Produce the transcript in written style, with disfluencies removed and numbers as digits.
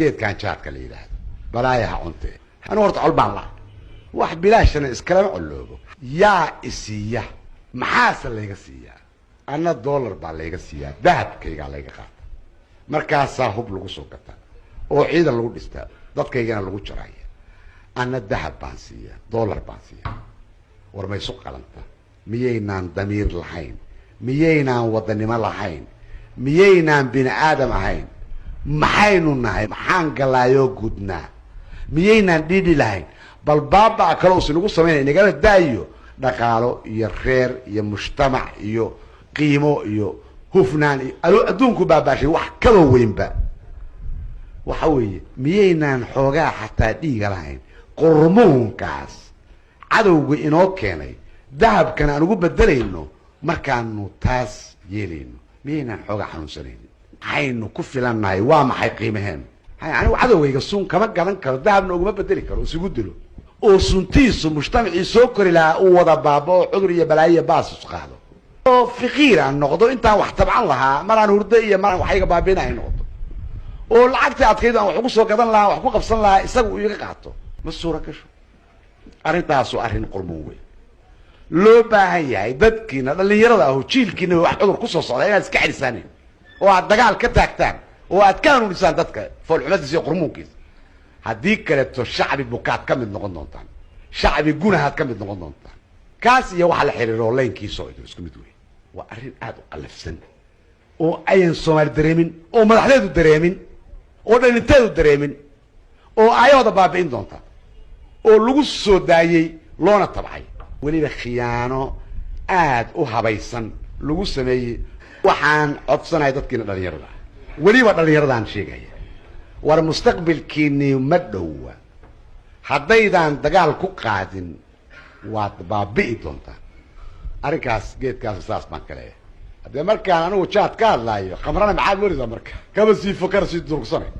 geed kan jaadka la yiraahdo balaayaha cunte ana horta colbaan la wax bilaashana iskala coloobo yaa isiya maxaas laga siiyaa ana dollar baa laga siiyaa dahabkayga laga qaata markaas hub lagu soo gata oo ciidan lagu dhistaa dadkaygana lagu jaraaya ana dahab baan siiyaa dollar baan siiyaa war may soo qalanta miyaynaan damiir lahayn miyaynaan wadanimo lahayn miyaynaan bini aadam ahayn maxaynu nahay maxaan galaayo gudnaa miyaynaan dhidi lahayn bal baaba kale oo sinagu sameeyay inaga daayo dhaqaalo iyo reer iyo mujtamac iyo qiimo iyo hufnaan adduunku baabashay wax kala weynba waxa weeye miyaynaan xoogaa xataa dhiiga lahayn qurmuunkaas cadowga inoo keenay dahabkan aan ugu bedelayno markaanu taas yeelayno miyaynaan xoogaa xanuunsanaynin aynu ku filannahay waa maxay qiimaheen anigu cadowgayga sun kama gadan karo dahabna uguma bedeli karo isugu dilo oo suntiisu mujtamacii soo kori lahaa uu wada baabo oo cudur iyo balaayo baasus qaado oo fiqiir aan noqdo intaan wax tabcan lahaa maraan hurdo iyo maraan waxayga baabinahay noqdo oo lacagta adkaydo aan wax ugu soo gadan lahaa wax ku qabsan lahaa isagu iga qaato ma suura gasho arintaasu arrin qurmoon weyn loo baahan yahay dadkiina dhalinyarada ah jiilkiina wax cudur ku soo socda inaad iska xirisaaneen oo aad dagaal ka taagtaan oo aad ka hanuunisaan dadka foolxumadiisa iyo qurmoonkiisa haddii kaleeto shacbi bukaad ka mid noqon doontaan shacbi gunahaad ka mid noqon doontaan kaas iyo waxa la xiriiro leenkiisa oo isku mid weyn waa arrin aad u qalafsan oo ayan Soomaali dareemin oo madaxdeedu dareemin oo dhalinteedu dareemin oo ayooda baabi'in doonta oo lagu soo daayay loona tabcay weliba khiyaano aad u habaysan lagu sameeyay waxaan codsanahay dadkiina dhalinyarada weliba dhalinyaradaan sheegaya war mustaqbalkiinni ma dhowa haddaydan dagaal ku qaadin waad baabi'i doontaa arrinkaas geedkaas saas baan kaleeyahay haddee markaan anigu jaad ka hadlaayo khamrana maxaad welidaa marka kaba sii fakar sii durugsanay